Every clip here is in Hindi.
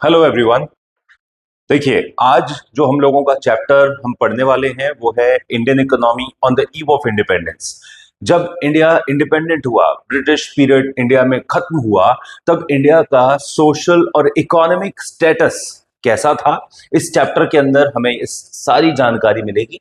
Hello everyone. देखिए, आज जो हम लोगों का चैप्टर हम पढ़ने वाले हैं वो है Indian economy on the eve of independence. जब इंडिया इंडिपेंडेंट हुआ, ब्रिटिश पीरियड इंडिया में खत्म हुआ, तब इंडिया का सोशल और इकोनॉमिक स्टेटस कैसा था, इस चैप्टर के अंदर हमें इस सारी जानकारी मिलेगी।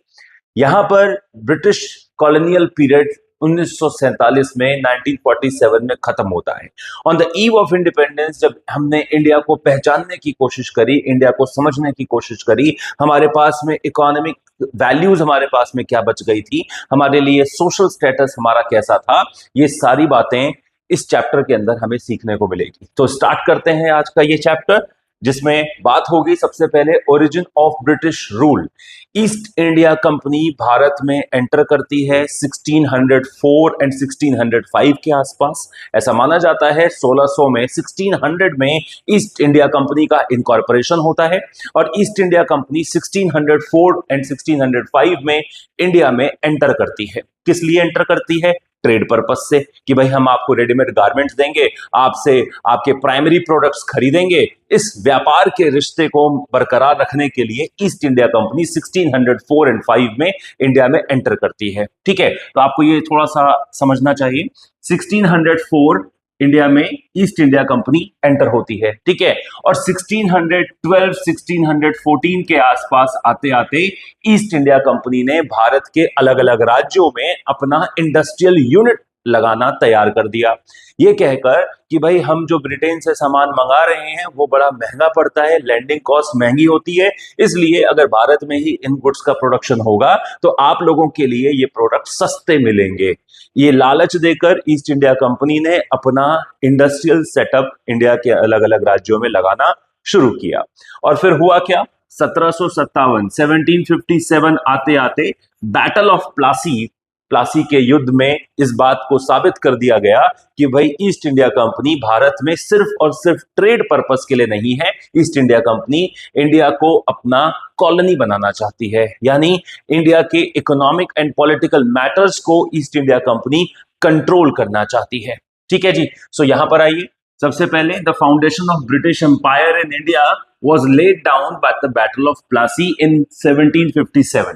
यहां पर ब्रिटिश कॉलोनियल पीरियड 1947 में 1947 में खत्म होता है। On the eve of independence जब हमने इंडिया को पहचानने की कोशिश करी, इंडिया को समझने की कोशिश करी, हमारे पास में इकोनॉमिक वैल्यूज हमारे पास में क्या बच गई थी, हमारे लिए सोशल स्टेटस हमारा कैसा था, ये सारी बातें इस चैप्टर के अंदर हमें सीखने को मिलेगी। तो स्टार्ट करते हैं आज का ये चैप्टर, जिसमें बात होगी सबसे पहले origin of British rule. East India company Bharat में एंटर करती है 1604 एंड 1605 के आसपास। ऐसा माना जाता है 1600 में, 1600 में ईस्ट इंडिया कंपनी का इनकॉर्पोरेशन होता है और ईस्ट इंडिया कंपनी 1604 एंड 1605 में इंडिया में एंटर करती है। किस लिए एंटर करती है? ट्रेड पर्पस से, कि भाई हम आपको रेडीमेड गारमेंट्स देंगे, आपसे आपके प्राइमरी प्रोडक्ट्स खरीदेंगे। इस व्यापार के रिश्ते को बरकरार रखने के लिए ईस्ट इंडिया कंपनी 1604 एंड 5 में इंडिया में एंटर करती है। ठीक है, तो आपको ये थोड़ा सा समझना चाहिए। 1604 इंडिया में ईस्ट इंडिया कंपनी एंटर होती है, ठीक है, और 1612 1614 के आसपास आते आते ईस्ट इंडिया कंपनी ने भारत के अलग अलग राज्यों में अपना इंडस्ट्रियल यूनिट लगाना तैयार कर दिया, ये कहकर कि भाई हम जो ब्रिटेन से सामान मंगा रहे हैं वो बड़ा महंगा पड़ता है, लैंडिंग कॉस्ट महंगी होती है, इसलिए अगर भारत में ही इन गुड्स का प्रोडक्शन होगा तो आप लोगों के लिए ये प्रोडक्ट सस्ते मिलेंगे। ये लालच देकर ईस्ट इंडिया कंपनी ने अपना इंडस्ट्रियल सेटअप इंडिया के अलग अलग राज्यों में लगाना शुरू किया। और फिर हुआ क्या? 1757 आते आते बैटल ऑफ प्लासी, प्लासी के युद्ध में इस बात को साबित कर दिया गया कि भाई ईस्ट इंडिया कंपनी भारत में सिर्फ और सिर्फ ट्रेड पर्पस के लिए नहीं है। ईस्ट इंडिया कंपनी इंडिया को अपना कॉलोनी बनाना चाहती है, यानी इंडिया के इकोनॉमिक एंड पॉलिटिकल मैटर्स को ईस्ट इंडिया कंपनी कंट्रोल करना चाहती है। ठीक है जी। सो यहां पर आइए, सबसे पहले the foundation of British empire in India was laid down by the battle of Plassey in 1757।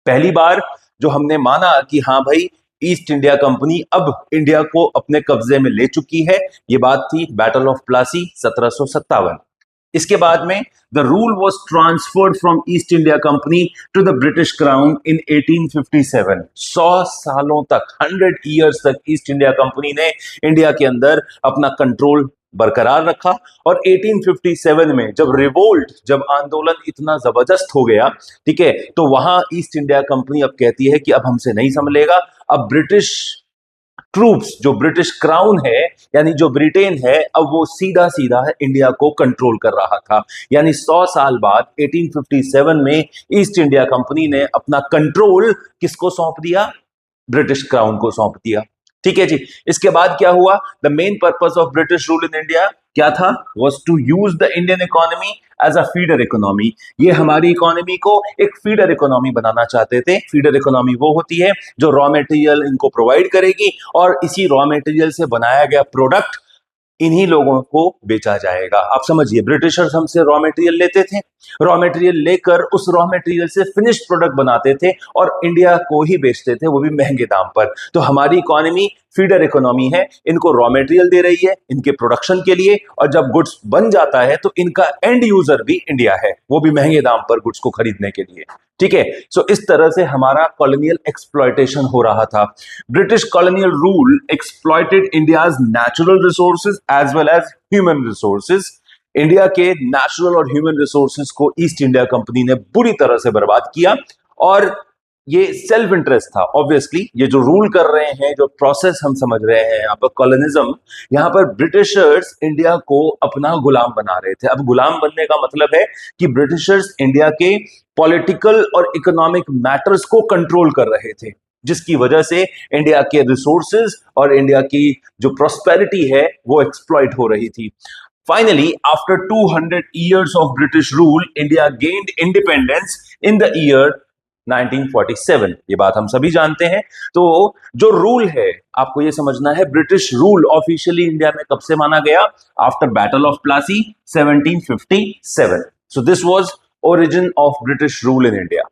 पहली बार जो हमने माना कि हाँ भाई ईस्ट इंडिया कंपनी अब इंडिया को अपने कब्जे में ले चुकी है, ये बात थी बैटल ऑफ प्लासी 1757। इसके बाद में the rule was transferred from East India Company to the British crown in 1857। 100 सालों तक, 100 ईयर्स तक ईस्ट इंडिया कंपनी ने इंडिया के अंदर अपना कंट्रोल बरकरार रखा। और 1857 में जब रिवोल्ट, जब आंदोलन इतना जबरदस्त हो गया, ठीक है, तो वहां ईस्ट इंडिया कंपनी अब कहती है कि अब हमसे नहीं संभलेगा। अब ब्रिटिश ट्रूप्स, जो ब्रिटिश क्राउन है यानी जो ब्रिटेन है, अब वो सीधा सीधा इंडिया को कंट्रोल कर रहा था। यानी 100 साल बाद 1857 में ईस्ट इंडिया कंपनी ने अपना कंट्रोल किसको सौंप दिया? ब्रिटिश क्राउन को सौंप दिया। ठीक है जी। इसके बाद क्या हुआ? The main purpose of British rule in India क्या था? Was to use the Indian economy as a feeder economy. ये हमारी इकोनॉमी को एक फीडर इकोनॉमी बनाना चाहते थे। फीडर इकोनॉमी वो होती है जो रॉ मटेरियल इनको प्रोवाइड करेगी और इसी रॉ मटेरियल से बनाया गया प्रोडक्ट इन्हीं लोगों को बेचा जाएगा। आप समझिए, ब्रिटिशर्स हमसे रॉ मटेरियल लेते थे, रॉ मटेरियल लेकर उस रॉ मटेरियल से फिनिश्ड प्रोडक्ट बनाते थे और इंडिया को ही बेचते थे, वो भी महंगे दाम पर। तो हमारी इकोनॉमी फीडर इकोनॉमी है, इनको रॉ मटेरियल दे रही है इनके प्रोडक्शन के लिए, और जब गुड्स बन जाता है तो इनका एंड यूजर भी इंडिया है, वो भी महंगे दाम पर गुड्स को खरीदने के लिए। ठीक है। सो इस तरह से हमारा कॉलोनियल एक्सप्लॉयटेशन हो रहा था। British colonial rule exploited India's natural resources as well as human resources. India के नेचुरल और ह्यूमन रिसोर्सेज को ईस्ट इंडिया कंपनी ने बुरी तरह से बर्बाद किया, और ये सेल्फ इंटरेस्ट था। ऑब्वियसली ये जो रूल कर रहे हैं, जो प्रोसेस हम समझ रहे हैं यहाँ पर कॉलोनिज्म, यहाँ पर ब्रिटिशर्स इंडिया को अपना गुलाम बना रहे थे। अब गुलाम बनने का मतलब है कि ब्रिटिशर्स इंडिया के पॉलिटिकल और इकोनॉमिक मैटर्स को कंट्रोल कर रहे थे, जिसकी वजह से इंडिया के रिसोर्सेज और इंडिया की जो प्रॉस्पेरिटी है वो एक्सप्लॉइट हो रही थी। Finally, after 200 years of British rule, India gained independence in the year 1947, ये बात हम सभी जानते हैं। तो जो रूल है, आपको ये समझना है, ब्रिटिश रूल ऑफिशियली इंडिया में कब से माना गया? After battle of Plassey 1757। So this was origin of British rule in India.